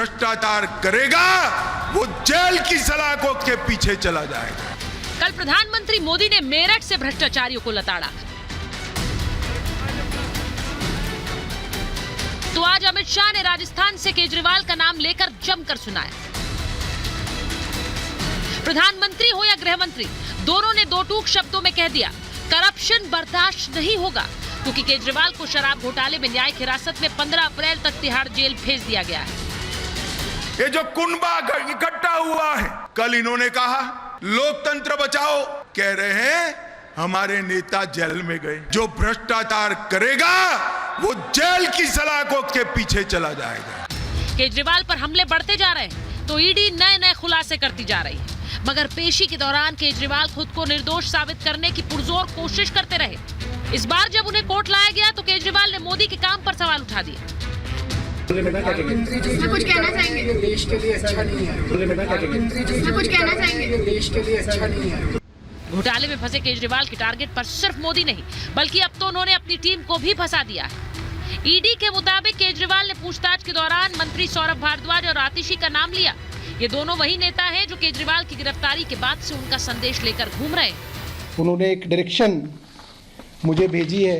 भ्रष्टाचार करेगा वो जेल की सलाखों के पीछे चला जाएगा। कल प्रधानमंत्री मोदी ने मेरठ से भ्रष्टाचारियों को लताड़ा, तो आज अमित शाह ने राजस्थान से केजरीवाल का नाम लेकर जमकर सुनाया। प्रधानमंत्री हो या गृह मंत्री, दोनों ने दो टूक शब्दों में कह दिया, करप्शन बर्दाश्त नहीं होगा, क्योंकि केजरीवाल को शराब घोटाले में न्यायिक हिरासत में 15 अप्रैल तक तिहाड़ जेल भेज दिया गया है। ये जो कुनबा इकट्ठा हुआ है, कल इन्होंने कहा लोकतंत्र बचाओ, कह रहे हैं हमारे नेता जेल में गए। जो भ्रष्टाचार करेगा वो जेल की सलाखों के पीछे चला जाएगा। केजरीवाल पर हमले बढ़ते जा रहे हैं तो ईडी नए नए खुलासे करती जा रही है, मगर पेशी के दौरान केजरीवाल खुद को निर्दोष साबित करने की पुरजोर कोशिश करते रहे। इस बार जब उन्हें कोर्ट लाया गया तो केजरीवाल ने मोदी के काम पर सवाल उठा दिया। कुछ कहना चाहेंगे? देश के लिए अच्छा नहीं है। कुछ कहना चाहेंगे? देश के लिए अच्छा नहीं है। घोटाले में फंसे केजरीवाल के टारगेट पर सिर्फ मोदी नहीं, बल्कि अब तो उन्होंने अपनी टीम को भी फंसा दिया है। ईडी के मुताबिक केजरीवाल ने पूछताछ के दौरान मंत्री सौरभ भारद्वाज और आतिशी का नाम लिया। ये दोनों वही नेता हैं जो केजरीवाल की गिरफ्तारी के बाद से उनका संदेश लेकर घूम रहे हैं। उन्होंने एक डायरेक्शन मुझे भेजी है,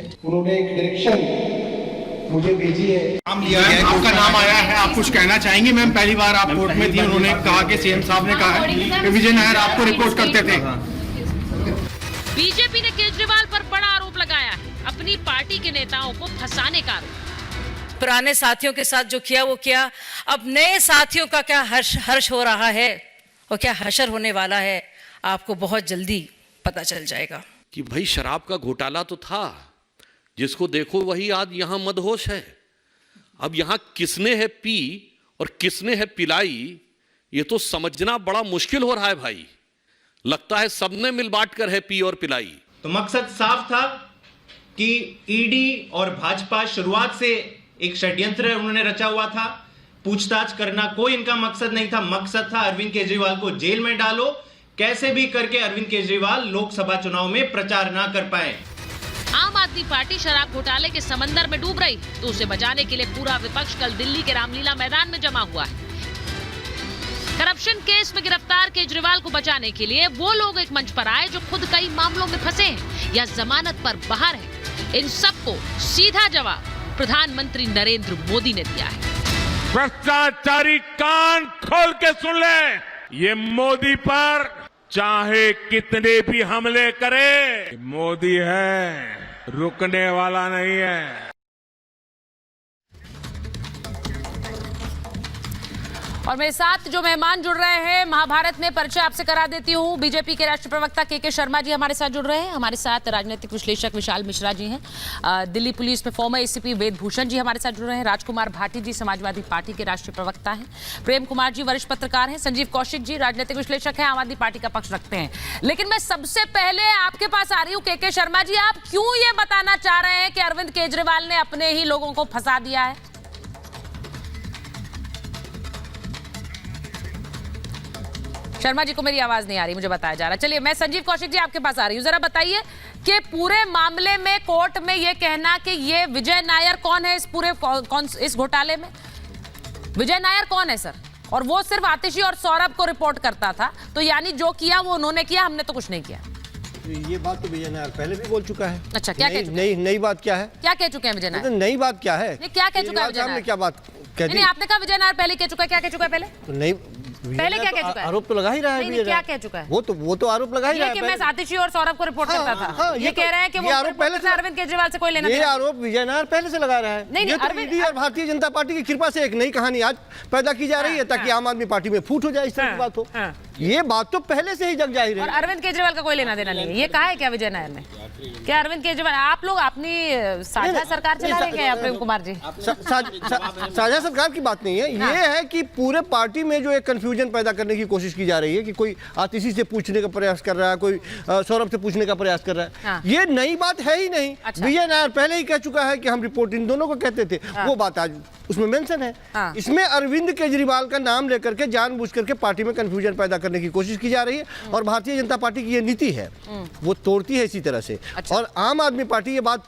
नाम लिया है, आपका नाम आया है, आप कुछ कहना चाहेंगे? मैम पहली बार आप कोर्ट में थी, उन्होंने कहा कि सीएम साहब ने कहा कि विजय नायर आपको रिपोर्ट करते थे। बीजेपी ने केजरीवाल पर बड़ा आरोप लगाया है, अपनी पार्टी के नेताओं को फंसाने का आरोप। पुराने साथियों के साथ जो किया वो किया, अब नए साथियों का क्या हर्ष हो रहा है और क्या हशर होने वाला है, आपको बहुत जल्दी पता चल जाएगा। कि भाई शराब का घोटाला तो था, जिसको देखो वही आज यहाँ मदहोश है। अब यहाँ किसने है पी और किसने है पिलाई, ये तो समझना बड़ा मुश्किल हो रहा है भाई। लगता है सबने मिल बांट कर है पी और पिलाई। तो मकसद साफ था कि ईडी और भाजपा शुरुआत से एक षड्यंत्र उन्होंने रचा हुआ था। पूछताछ करना कोई इनका मकसद नहीं था, मकसद था अरविंद केजरीवाल को जेल में डालो, कैसे भी करके अरविंद केजरीवाल लोकसभा चुनाव में प्रचार ना कर पाए। आम आदमी पार्टी शराब घोटाले के समंदर में डूब रही, तो उसे बचाने के लिए पूरा विपक्ष कल दिल्ली के रामलीला मैदान में जमा हुआ है। करप्शन केस में गिरफ्तार केजरीवाल को बचाने के लिए वो लोग एक मंच पर आए जो खुद कई मामलों में फंसे हैं या जमानत पर बाहर हैं। इन सबको सीधा जवाब प्रधानमंत्री नरेंद्र मोदी ने दिया है। भ्रष्टाचारी कान खोल के सुन ले, ये मोदी पर चाहे कितने भी हमले करे, मोदी है, रुकने वाला नहीं है। और मेरे साथ जो मेहमान जुड़ रहे हैं, महाभारत में परिचय आपसे करा देती हूँ। बीजेपी के राष्ट्रीय प्रवक्ता के शर्मा जी हमारे साथ जुड़ रहे हैं। हमारे साथ राजनीतिक विश्लेषक विशाल मिश्रा जी हैं। दिल्ली पुलिस में फॉर्मर एसीपी वेद भूषण जी हमारे साथ जुड़ रहे हैं। राजकुमार भाटी जी समाजवादी पार्टी के राष्ट्रीय प्रवक्ता हैं। प्रेम कुमार जी वरिष्ठ पत्रकार हैं। संजीव कौशिक जी राजनीतिक विश्लेषक हैं, आम आदमी पार्टी का पक्ष रखते हैं। लेकिन मैं सबसे पहले आपके पास आ रही हूँ के शर्मा जी, आप क्यों ये बताना चाह रहे हैं कि अरविंद केजरीवाल ने अपने ही लोगों को फंसा दिया है? शर्मा जी को मेरी आवाज नहीं आ रही, मुझे बताया जा रहा है। चलिए मैं संजीव कौशिक जी आपके पास आ रही हूँ। जरा बताइए कि पूरे मामले में कोर्ट में ये कहना कि ये विजय नायर कौन है इस पूरे इस घोटाले में? विजय नायर कौन है सर? और वो सिर्फ आतिशी और सौरभ को रिपोर्ट करता था, तो यानी जो किया वो उन्होंने किया, हमने तो कुछ नहीं किया। ये बात तो विजय नायर पहले भी बोल चुका है। अच्छा, क्या कह चुके हैं? नई बात क्या है? क्या कह चुके हैं विजय नायर? नई बात क्या है? क्या कह चुका है विजय नायर? क्या बात कह दी? नहीं, आपने कहा विजय नायर पहले कह चुका है, क्या कह चुका है पहले? नहीं, पहले क्या कह चुका है? आरोप तो लगा ही रहा है। नहीं, क्या कह चुका है? वो तो आरोप लगा ही रहा है कि मैं आतिशी और सौरभ को रिपोर्ट करता था। ये कह रहे हैं कि वो आरोप पहले से अरविंद केजरीवाल से कोई लेना ये आरोप विजय नायर पहले से लगा रहा है। नहीं, ये तो ईडी और भारतीय जनता पार्टी की कृपा से एक नई कहानी आज पैदा की जा रही है ताकि आम आदमी पार्टी में फूट हो जाए, इस तरह की बात हो। ये बात तो पहले से ही जग जाहिर है। और अरविंद केजरीवाल का कोई लेना देना नहीं है, ये कहा है क्या विजय नायर ने? क्या अरविंद केजरीवाल, आप लोग अपनी साझा सरकार चला रहे हैं क्या प्रेम कुमार जी? साझा सरकार की बात नहीं है, ये है कि पूरे पार्टी में जो एक कंफ्यूजन पैदा करने की कोशिश की जा रही है कि कोई आतिशी से पूछने का प्रयास कर रहा है, कोई सौरभ से पूछने का प्रयास कर रहा है। ये नई बात है ही नहीं। विजय नायर पहले ही कह चुका है कि हम रिपोर्ट इन दोनों को कहते थे, वो बात आज उसमें मेंशन है। इसमें अरविंद केजरीवाल का नाम लेकर के जानबूझ करके पार्टी में कंफ्यूजन पैदा करने की कोशिश की जा रही है और भारतीय जनता पार्टी की ये नीति है, वो तोड़ती है इसी तरह से। और आम आदमी पार्टी ये बात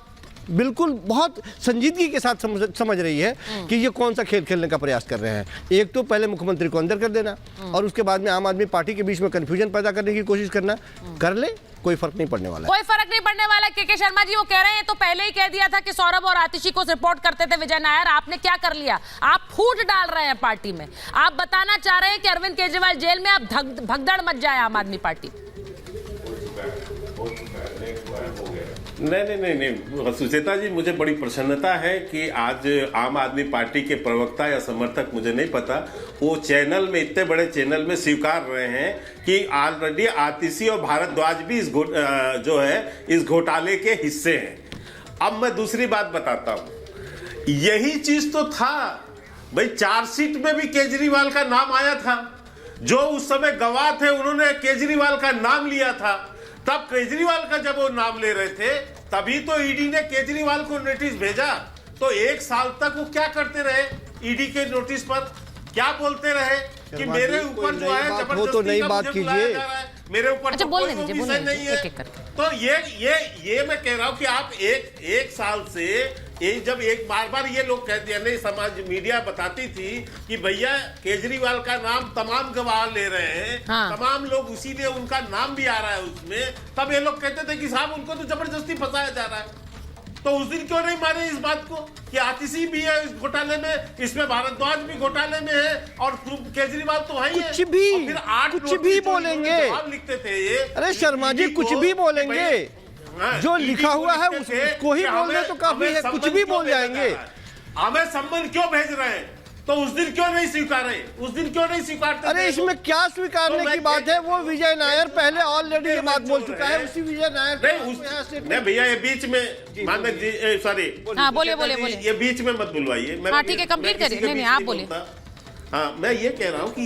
बिल्कुल बहुत संजीदगी के साथ समझ रही है कि ये कौन सा खेल खेलने का प्रयास कर रहे हैं। एक तो पहले मुख्यमंत्री को अंदर कर देना और उसके बाद में आम आदमी पार्टी के बीच में कंफ्यूजन पैदा करने की कोशिश करना, कर ले, कोई फर्क नहीं पड़ने वाला। कोई फर्क नहीं पड़ने वाला। के शर्मा जी वो कह रहे हैं तो पहले ही कह दिया था कि सौरभ और आतिशी को रिपोर्ट करते थे विजय नायर, आपने क्या कर लिया? आप फूट डाल रहे हैं पार्टी में। आप बताना चाह रहे हैं कि अरविंद केजरीवाल जेल में अब भगदड़ मच जाए आम आदमी पार्टी। नहीं, सुचेता जी, मुझे बड़ी प्रसन्नता है कि आज आम आदमी पार्टी के प्रवक्ता या समर्थक, मुझे नहीं पता, वो चैनल में, इतने बड़े चैनल में स्वीकार रहे हैं कि ऑलरेडी आतिशी और भारद्वाज भी इस घोटाले के हिस्से हैं। अब मैं दूसरी बात बताता हूं, यही चीज तो था भाई, चार्जशीट में भी केजरीवाल का नाम आया था। जो उस समय गवाह थे उन्होंने केजरीवाल का नाम लिया था। तब केजरीवाल का जब वो नाम ले रहे थे तभी तो ईडी ने केजरीवाल को नोटिस भेजा। तो 1 साल तक वो क्या करते रहे? ईडी के नोटिस पर क्या बोलते रहे कि मेरे ऊपर जो है जबरदस्ती तो नई बात कीजिए, मेरे ऊपर अच्छा, तो कोई बोलने विषय नहीं है। तो ये मैं कह रहा हूं कि आप एक साल से जब एक बार ये लोग कहते हैं, नहीं, समाज मीडिया बताती थी कि भैया केजरीवाल का नाम तमाम गवाह ले रहे हैं, हाँ। तमाम लोग उसी लिए उनका नाम भी आ रहा है उसमें, तब ये लोग कहते थे कि साहब उनको तो जबरदस्ती फंसाया जा रहा है। तो उस दिन क्यों नहीं माने इस बात को कि आतिशी भी है इस घोटाले में, इसमें भारद्वाज भी घोटाले में है और केजरीवाल तो है ही है। कुछ भी बोलेंगे, लिखते थे ये। अरे शर्मा जी, कुछ भी बोलेंगे, जो लिखा हुआ है उसको ही बोलने तो काफी है, कुछ भी बोल जाएंगे। हमें सम्मन क्यों भेज रहे हैं? तो उस दिन क्यों नहीं स्वीकारे? उस दिन क्यों नहीं स्वीकारते? अरे इसमें क्या स्वीकारने की बात है? वो विजय नायर पहले ऑलरेडी ये बात बोल चुका है। उसी विजय नायर नहीं भैया, ये बीच में मानक जी, सॉरी, बोले ये बीच में मत बुलवाइए। हाँ ठीक है, कंप्लीट करिए। नहीं, आप बोले। हाँ, मैं ये कह रहा हूँ कि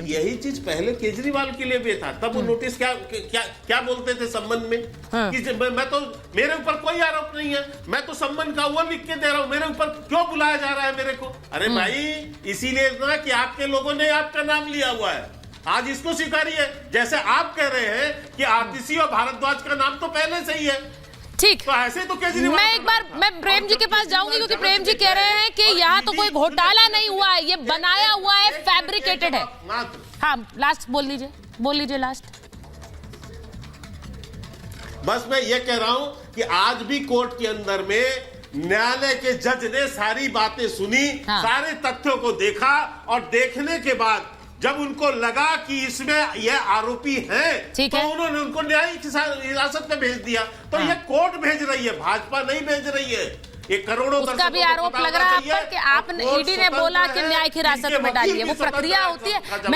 यही चीज पहले केजरीवाल के लिए भी था। तब वो नोटिस क्या बोलते थे संबंध में कि मैं तो, मेरे ऊपर कोई आरोप नहीं है, मैं तो संबंध का वो लिख के दे रहा हूँ, मेरे ऊपर क्यों बुलाया जा रहा है मेरे को? अरे भाई, इसीलिए ना कि आपके लोगों ने आपका नाम लिया हुआ है। आज इसको स्वीकारिए। जैसे आप कह रहे हैं कि आतिशी और भारद्वाज का नाम तो पहले से ही है, ठीक। तो ऐसे तो केजरीवाल, मैं एक बार प्रेम जी के पास जाऊंगी क्योंकि प्रेम जी कह रहे हैं कि यहाँ तो कोई घोटाला नहीं हुआ है, ये बनाया हुआ है, फैब्रिकेटेड है। हाँ, लास्ट बोल लीजिए लास्ट। बस मैं ये कह रहा हूं कि आज भी कोर्ट के अंदर में न्यायालय के जज ने सारी बातें सुनी, हाँ। सारे तथ्यों को देखा और देखने के बाद जब उनको लगा कि इसमें यह आरोपी हैं, तो उन्होंने उनको न्यायिक हिरासत में भेज दिया। तो हाँ। ये कोर्ट भेज रही है, भाजपा नहीं भेज रही है। ये करोड़ों उसका भी आरोप लग रहा है आप पर कि आपने, ईडी ने बोला कि न्यायिक हिरासत में डालिए, वो प्रक्रिया होती है।